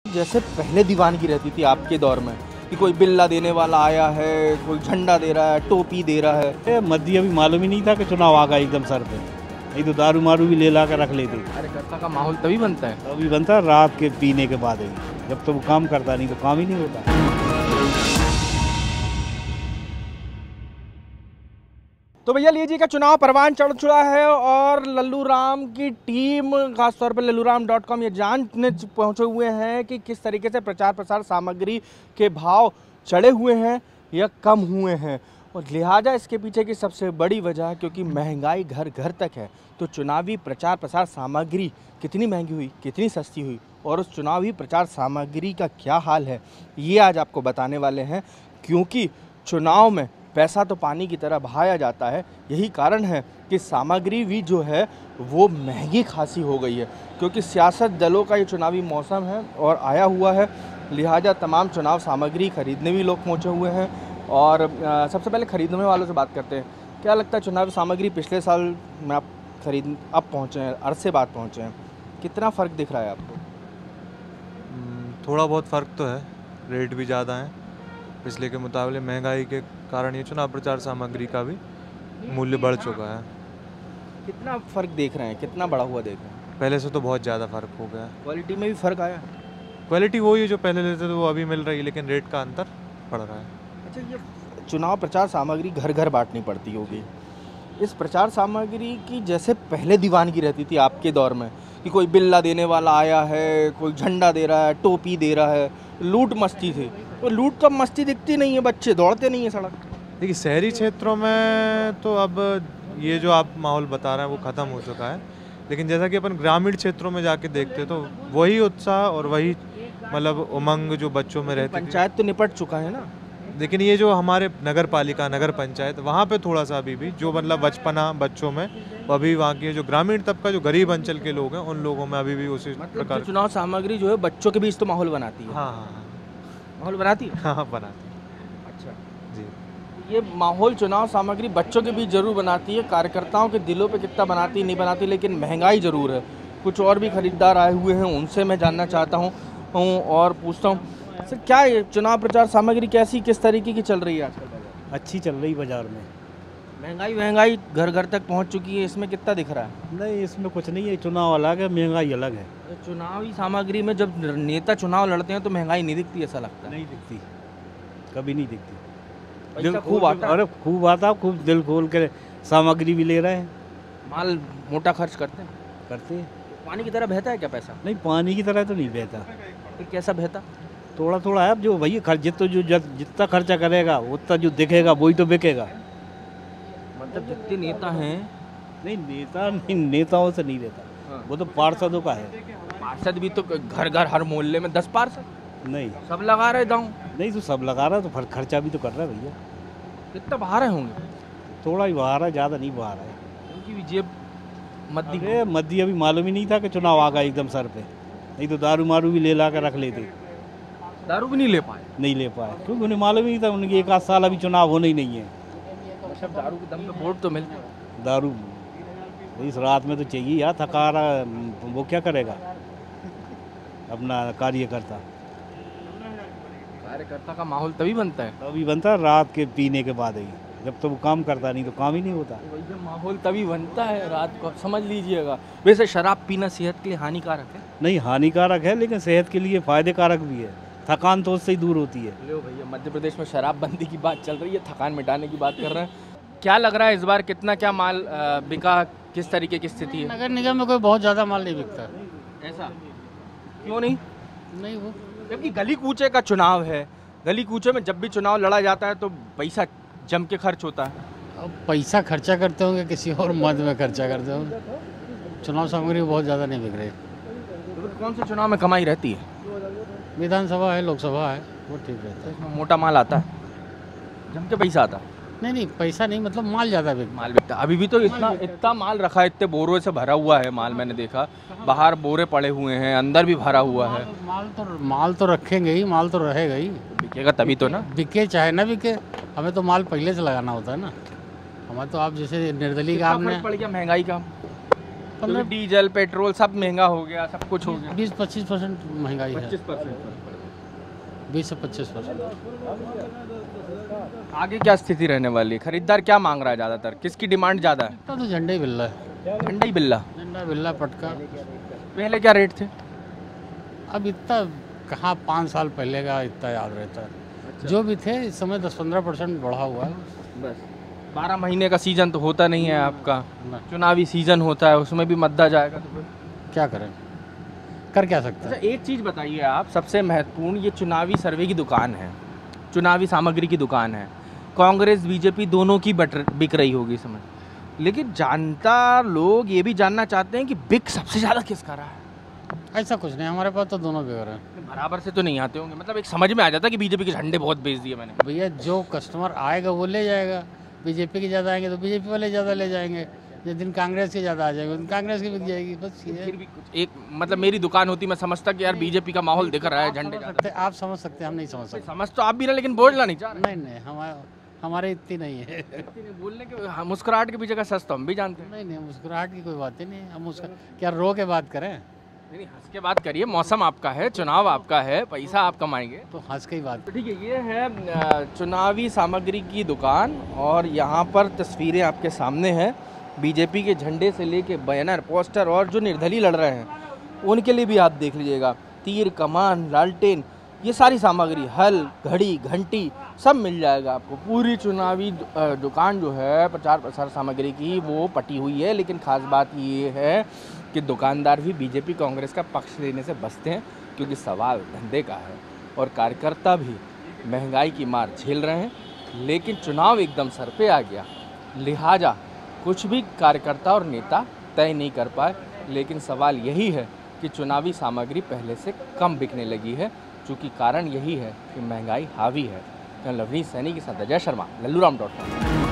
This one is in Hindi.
जैसे पहले दीवानगी रहती थी आपके दौर में कि कोई बिल्ला देने वाला आया है, कोई झंडा दे रहा है, टोपी दे रहा है। मध्य अभी मालूम ही नहीं था कि चुनाव आ गया एकदम सर पे। नहीं तो दारू मारू भी ले ला कर रख लेते। कार्यकर्ता का माहौल तभी बनता है, तभी बनता है रात के पीने के बाद ही। जब तो वो काम करता नहीं तो काम ही नहीं होता। तो भैया लीजिए का चुनाव परवान चढ़ चुका है और लल्लू राम की टीम खासतौर पर लल्लूराम.com ये जानने पहुंचे हुए हैं कि किस तरीके से प्रचार प्रसार सामग्री के भाव चढ़े हुए हैं या कम हुए हैं। और लिहाजा इसके पीछे की सबसे बड़ी वजह क्योंकि महंगाई घर घर तक है, तो चुनावी प्रचार प्रसार सामग्री कितनी महंगी हुई, कितनी सस्ती हुई और उस चुनावी प्रचार सामग्री का क्या हाल है, ये आज आपको बताने वाले हैं। क्योंकि चुनाव में पैसा तो पानी की तरह बहाया जाता है, यही कारण है कि सामग्री भी जो है वो महंगी खासी हो गई है। क्योंकि सियासत दलों का ये चुनावी मौसम है और आया हुआ है, लिहाजा तमाम चुनाव सामग्री खरीदने भी लोग पहुँचे हुए हैं। और सबसे पहले खरीदने वालों से बात करते हैं। क्या लगता है चुनावी सामग्री पिछले साल में आप अब पहुँचे हैं, अरसे बाद पहुँचे हैं, कितना फ़र्क दिख रहा है आपको? थोड़ा बहुत फ़र्क तो है, रेट भी ज़्यादा है पिछले के मुकाबले। महंगाई के कारण ये चुनाव प्रचार सामग्री का भी मूल्य बढ़ चुका है। कितना फ़र्क देख रहे हैं, कितना बढ़ा हुआ देख रहे हैं? पहले से तो बहुत ज़्यादा फ़र्क हो गया है। क्वालिटी में भी फ़र्क आया? क्वालिटी वही है जो पहले लेते थे वो अभी मिल रही है, लेकिन रेट का अंतर पड़ रहा है। अच्छा, ये चुनाव प्रचार सामग्री घर घर बांटनी पड़ती होगी। इस प्रचार सामग्री की जैसे पहले दीवानगी रहती थी आपके दौर में कि कोई बिल्ला देने वाला आया है, कोई झंडा दे रहा है, टोपी दे रहा है, लूट मस्ती थी। तो लूट तो मस्ती दिखती नहीं है, बच्चे दौड़ते नहीं है सड़क। देखिए शहरी क्षेत्रों में तो अब ये जो आप माहौल बता रहे हैं वो ख़त्म हो चुका है, लेकिन जैसा कि अपन ग्रामीण क्षेत्रों में जाके देखते तो वही उत्साह और वही मतलब उमंग जो बच्चों में रहती थी। पंचायत तो निपट चुका है ना, लेकिन ये जो हमारे नगर पालिका नगर पंचायत वहाँ पे थोड़ा सा अभी भी जो मतलब बचपना बच्चों में, अभी वहाँ की जो ग्रामीण तबका जो गरीब अंचल के लोग हैं उन लोगों में अभी भी उसी प्रकार चुनाव सामग्री जो है बच्चों के बीच तो माहौल बनाती है। हाँ हाँ माहौल बनाती है। हाँ बनाती है। अच्छा जी, ये माहौल चुनाव सामग्री बच्चों के बीच जरूर बनाती है, कार्यकर्ताओं के दिलों पे कितना बनाती नहीं बनाती, लेकिन महंगाई ज़रूर है। कुछ और भी खरीदार आए हुए हैं, उनसे मैं जानना चाहता हूँ और पूछता हूँ सर, क्या ये चुनाव प्रचार सामग्री कैसी किस तरीके की चल रही है आजकल? अच्छी चल रही बाजार में। महंगाई घर घर तक पहुँच चुकी है, इसमें कितना दिख रहा है? नहीं, इसमें कुछ नहीं है। चुनाव अलग है, महंगाई अलग है। चुनावी सामग्री में जब नेता चुनाव लड़ते हैं तो महंगाई नहीं दिखती, ऐसा लगता है? नहीं दिखती, कभी नहीं दिखती। पैसा खूब आता है। अरे खूब आता, खूब दिल खोल के सामग्री भी ले रहे हैं। माल मोटा खर्च करते हैं? करते हैं। पानी की तरह बहता है क्या पैसा? नहीं, पानी की तरह तो नहीं बहता। फिर कैसा बहता? थोड़ा थोड़ा है। अब जो भैया जितना खर्चा करेगा उतना जो दिखेगा वही तो बिकेगा। मतलब जितने नेता हैं, नहीं नेता नहीं, नेताओं से नहीं रहता। हाँ। वो तो पार्षदों का है। पार्षद भी तो घर घर हर मोहल्ले में 10 पार्षद नहीं, सब लगा रहे दांव। नहीं तो सब लगा रहा है तो खर्चा भी तो कर रहा है भैया। कितना बहा रहे होंगे? थोड़ा ही बहा रहा है, ज़्यादा नहीं बहा रहा है। उनकी भी जेब मद्दी। अरे मध्य अभी मालूम ही नहीं था कि चुनाव आ गया एकदम सर पे। नहीं तो दारू मारू भी ले ला कर रख लेते। दारू भी नहीं ले पाए? नहीं ले पाए क्योंकि उन्हें मालूम ही नहीं था। उनकी एक आध साल अभी चुनाव होना ही नहीं है। मतलब दारू के दम पे वोट तो मिलते हैं। दारू इस रात में तो चाहिए यार। थका रहा वो क्या करेगा अपना कार्यकर्ता? कार्यकर्ता का माहौल तभी बनता है, तभी बनता है रात के पीने के बाद ही। जब तो वो काम करता नहीं तो काम ही नहीं होता। भैया माहौल तभी बनता है रात को, समझ लीजिएगा। वैसे शराब पीना सेहत के लिए हानिकारक है? नहीं, हानिकारक है लेकिन सेहत के लिए फायदे कारक भी है। थकान तो उससे ही दूर होती है। लो भैया, मध्य प्रदेश में शराबबंदी की बात चल रही है, थकान मिटाने की बात कर रहे हैं। क्या लग रहा है इस बार कितना क्या माल बिका, किस तरीके की स्थिति है? नगर निगम में कोई बहुत ज़्यादा माल नहीं बिकता। ऐसा क्यों नहीं? नहीं, वो जबकि गली कूचे का चुनाव है, गली कूचे में जब भी चुनाव लड़ा जाता है तो पैसा जम के खर्च होता है। अब पैसा खर्चा करते होंगे, किसी और मद में खर्चा करते होंगे। चुनाव सामग्री बहुत ज़्यादा नहीं बिक रही। तो फिर कौन से चुनाव में कमाई रहती है? विधानसभा है, लोकसभा है, वो ठीक रहता तो है। इसमें मोटा माल आता है, जम के पैसा आता है? नहीं, पैसा नहीं, मतलब माल ज़्यादा बिकता। माल बिकता है। अभी भी तो इतना माल रखा है, इतने बोरों से भरा हुआ है माल। मैंने देखा बाहर बोरे पड़े हुए हैं, अंदर भी भरा हुआ है। माल तो रखेंगे ही, माल तो रहेगा ही। बिकेगा तभी तो ना। बिके चाहे ना बिके, हमें तो माल पहले से लगाना होता है ना। हमारे तो आप जैसे निर्दलीय का कितना आपने फर्क पड़ गया महंगाई का? क्योंकि डीजल पेट्रोल सब महंगा हो गया, सब कुछ हो गया। 20-25% महंगाई है, 25%। 20 से 25%। आगे क्या स्थिति रहने वाली है? खरीदार क्या मांग रहा है ज़्यादातर? किसकी डिमांड ज़्यादा है? इतना तो झंडा ही बिल्ला है, झंडा ही बिल्ला। झंडा बिल्ला पटका। पहले क्या रेट थे? अब इतना कहाँ 5 साल पहले का इतना याद रहता है। जो भी थे इस समय 10-15% बढ़ा हुआ है बस 12 महीने का सीजन तो होता नहीं है आपका, ना। चुनावी सीजन होता है, उसमें भी मद्दा जाएगा तो फिर क्या करें, कर क्या सकते अच्छा हैं। एक चीज़ बताइए आप, सबसे महत्वपूर्ण, ये चुनावी सर्वे की दुकान है, चुनावी सामग्री की दुकान है, कांग्रेस बीजेपी दोनों की बिक रही होगी इस समय, लेकिन जनता लोग ये भी जानना चाहते हैं कि बिक सबसे ज़्यादा किसका रहा है? ऐसा कुछ नहीं, हमारे पास तो दोनों बिगर हैं बराबर से तो नहीं आते होंगे, मतलब एक समझ में आ जाता है कि बीजेपी के झंडे बहुत बेच दिए मैंने। भैया। जो कस्टमर आएगा वो ले जाएगा, बीजेपी के ज़्यादा आएंगे तो बीजेपी वाले ज़्यादा ले जाएंगे, जिस दिन कांग्रेस के ज़्यादा आ जाएंगे उस दिन कांग्रेस की बिक जाएगी, बस ये फिर भी कुछ एक मतलब मेरी दुकान होती, मैं समझता कि यार बीजेपी का माहौल दिख रहा है, झंडे ज़्यादा। आप समझ सकते हैं, हम नहीं समझ सकते। समझ तो आप भी ना, लेकिन बोलना नहीं चाह रहे। नहीं हमारे इतनी नहीं है। बोलने के मुस्कुराहट के पीछे का सच तो हम भी जानते हैं। नहीं मुस्कुराहट की कोई बात ही नहीं है, हम उसका क्या रो के बात करें। नहीं हंस के बात करिए, मौसम आपका है, चुनाव आपका है, पैसा आप कमाएंगे तो हंस के ही बात। तो ठीक है। ये है चुनावी सामग्री की दुकान और यहाँ पर तस्वीरें आपके सामने हैं, बीजेपी के झंडे से लेके बैनर, पोस्टर और जो निर्दलीय लड़ रहे हैं उनके लिए भी आप देख लीजिएगा, तीर, कमान, लालटेन, ये सारी सामग्री, हल, घड़ी, घंटी सब मिल जाएगा आपको। पूरी चुनावी दुकान जो है प्रचार प्रसार सामग्री की वो पटी हुई है, लेकिन ख़ास बात ये है कि दुकानदार भी बीजेपी कांग्रेस का पक्ष लेने से बचते हैं, क्योंकि सवाल धंधे का है और कार्यकर्ता भी महंगाई की मार झेल रहे हैं, लेकिन चुनाव एकदम सर पे आ गया, लिहाजा कुछ भी कार्यकर्ता और नेता तय नहीं कर पाए। लेकिन सवाल यही है कि चुनावी सामग्री पहले से कम बिकने लगी है, चूँकि कारण यही है कि महंगाई हावी है। लवनीश सैनी के साथ अजय शर्मा, लल्लूराम.com।